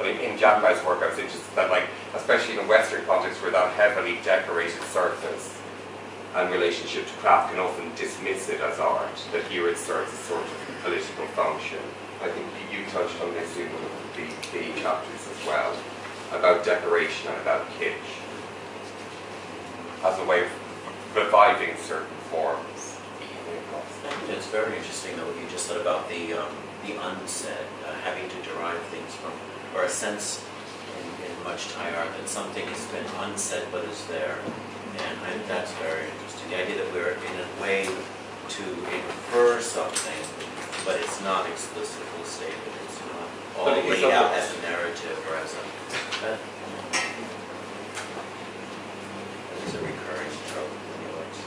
But in Japanese work, I was interested that, like, especially in a Western context where that heavily decorated surface and relationship to craft can often dismiss it as art, that here it serves a sort of political function. I think you touched on this in one of the chapters as well, about decoration and about kitsch as a way of reviving certain forms. It's very interesting though what you just said about the unsaid, having to derive things from, or a sense in much Thai art that something has been unsaid but is there. And I think that's very interesting. The idea that we're in a way to infer something, but it's not explicitly stated. It's not all laid out as a narrative or as a... That is a recurring trope in the arts.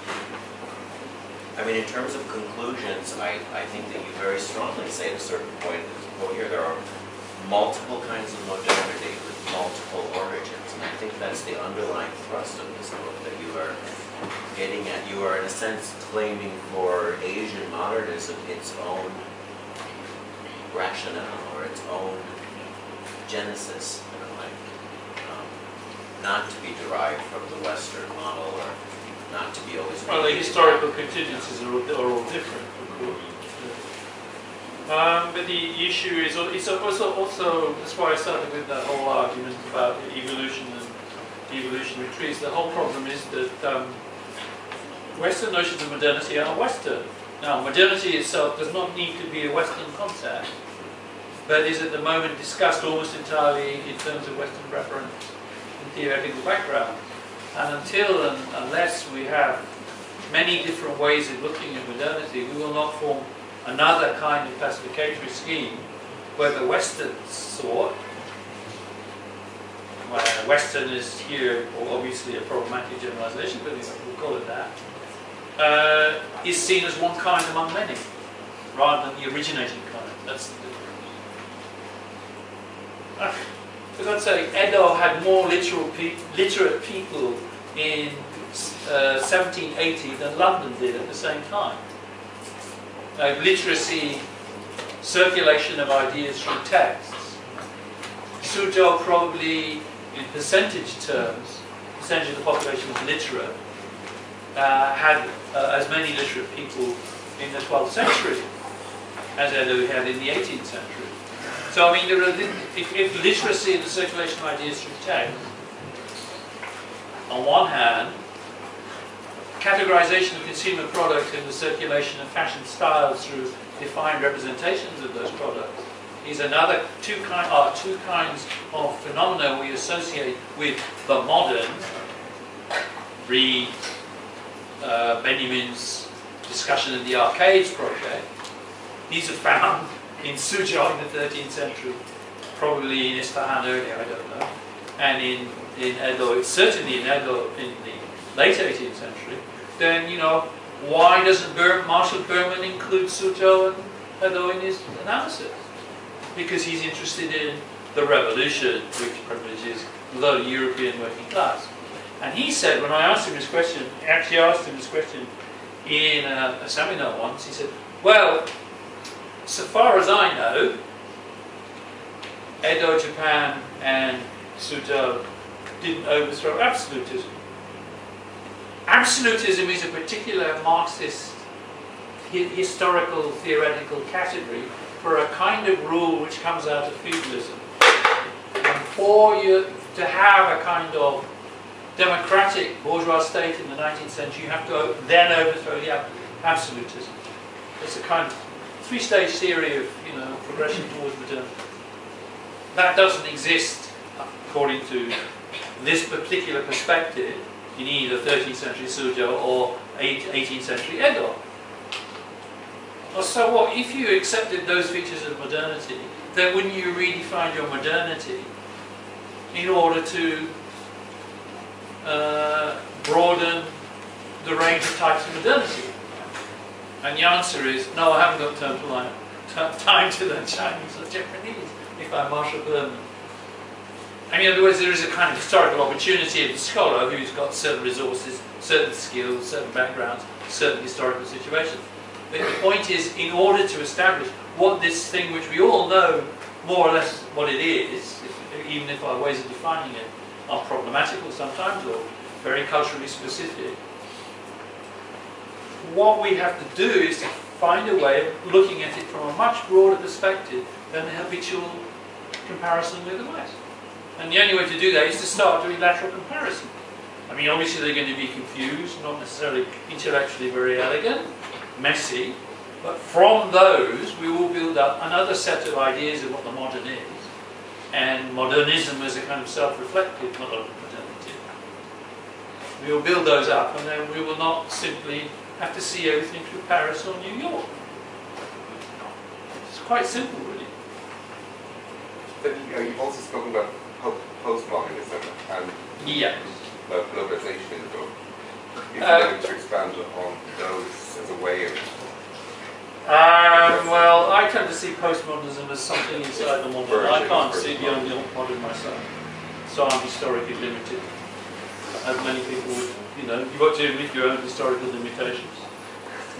I mean, in terms of conclusions, I think that you very strongly say at a certain point, well, here there are multiple kinds of modernity with multiple origins, and I think that's the underlying thrust of this book that you are getting at. You are, in a sense, claiming for Asian modernism its own rationale or its own genesis, in a way, not to be derived from the Western model or not to be always... Well, the historical contingencies are all different, of course. But the issue is, it's also, that's why I started with that whole argument about evolution and evolutionary trees. The whole problem is that Western notions of modernity are Western. Now, modernity itself does not need to be a Western concept, but is at the moment discussed almost entirely in terms of Western reference and theoretical background. And unless we have many different ways of looking at modernity, we will not form another kind of classificatory scheme where the Western sort, where Western is here obviously a problematic generalization, but we'll call it that, is seen as one kind among many, rather than the originating kind. That's the difference. Because I'd say Edo had more literate people in 1780 than London did at the same time. Literacy, circulation of ideas from texts. Suzhou probably, in percentage terms, percentage of the population was literate, had as many literate people in the 12th century as Edo had in the 18th century. So I mean, if literacy and the circulation of ideas through text, on one hand, categorization of consumer products and the circulation of fashion styles through defined representations of those products is another two kinds of phenomena we associate with the modern. Read Benjamin's discussion of the Arcades project. These are found in Suzhou in the 13th century, probably in Isfahan earlier, I don't know, and in Edo, certainly in Edo in the late 18th century. Then, you know, why doesn't Marshall Berman include Suzhou and Edo in his analysis? Because he's interested in the revolution, which privileges the European working class. And he said, when I asked him this question, actually asked him this question in a seminar once, he said, well, so far as I know, Edo, Japan and Suzhou didn't overthrow absolutism. Absolutism is a particular Marxist historical theoretical category for a kind of rule which comes out of feudalism. And for you to have a kind of democratic bourgeois state in the 19th century, you have to then overthrow the absolutism. It's a kind of three-stage theory of, you know, progression towards modernity. That doesn't exist according to this particular perspective in either 13th century Suzhou or 18th century Edo. Well, so what, if you accepted those features of modernity, then wouldn't you redefine your modernity in order to broaden the range of types of modernity? And the answer is, no, I haven't got time to learn Chinese or Japanese if I'm Marshall Berman. I mean, in other words, there is a kind of historical opportunity of the scholar who's got certain resources, certain skills, certain backgrounds, certain historical situations. But the point is, in order to establish what this thing which we all know more or less what it is, even if our ways of defining it are problematical sometimes or very culturally specific. What we have to do is to find a way of looking at it from a much broader perspective than the habitual comparison with the West. And the only way to do that is to start doing lateral comparison. I mean, obviously they're going to be confused, not necessarily intellectually very elegant, messy, but from those we will build up another set of ideas of what the modern is, and modernism as a kind of self-reflective modernity. We will build those up, and then we will not simply have to see everything through Paris or New York. It's quite simple, really. But you've also spoken about postmodernism and Yeah. about globalization in the book. If you're going to expand on those as a way of... Well, I tend to see postmodernism as something inside the modern. I can't see beyond the modern myself, so I'm historically limited. As many people would, you know, you've got to admit your own historical limitations.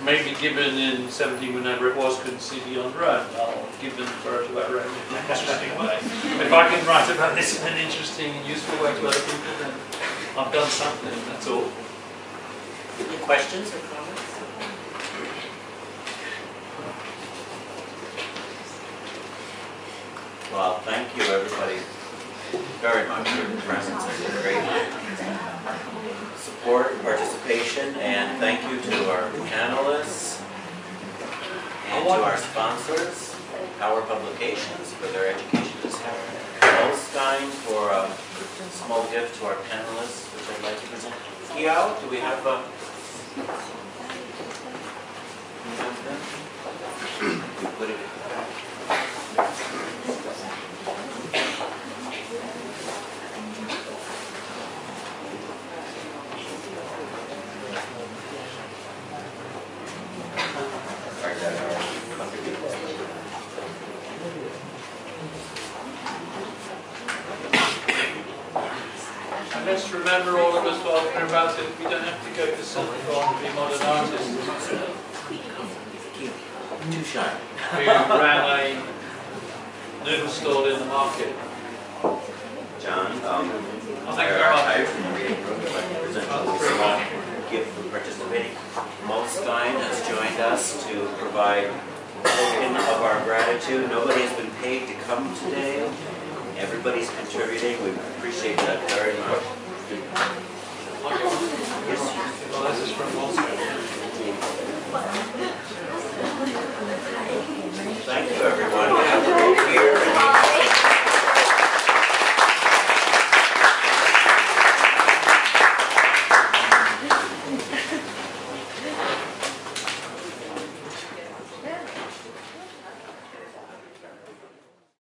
Maybe Gibbon in 17, whenever it was, couldn't see beyond Rome. I'll give them credit about Rome in an interesting way. If I can write about this in an interesting and useful way to other people, then I've done something, that's all. Any questions or comments? Well, thank you everybody very much for your presence and great support and participation, and thank you to our panelists and to our sponsors, Our Publications for their education this morning, Holstein for a small gift to our panelists, which I'd like to present. Kiao, do we have a... You put it Let's remember, all of us, while we're about it, we don't have to go to Silicon to be modern artists. too shy. Who ran a noodle stall in the market. John, Thank you very much. archive from the reading room, if I can present you with a small gift for participating. Molstein has joined us to provide a token of our gratitude. Nobody has been paid to come today. Everybody's contributing. We appreciate that very much. Yes. Well, this is from Molstein.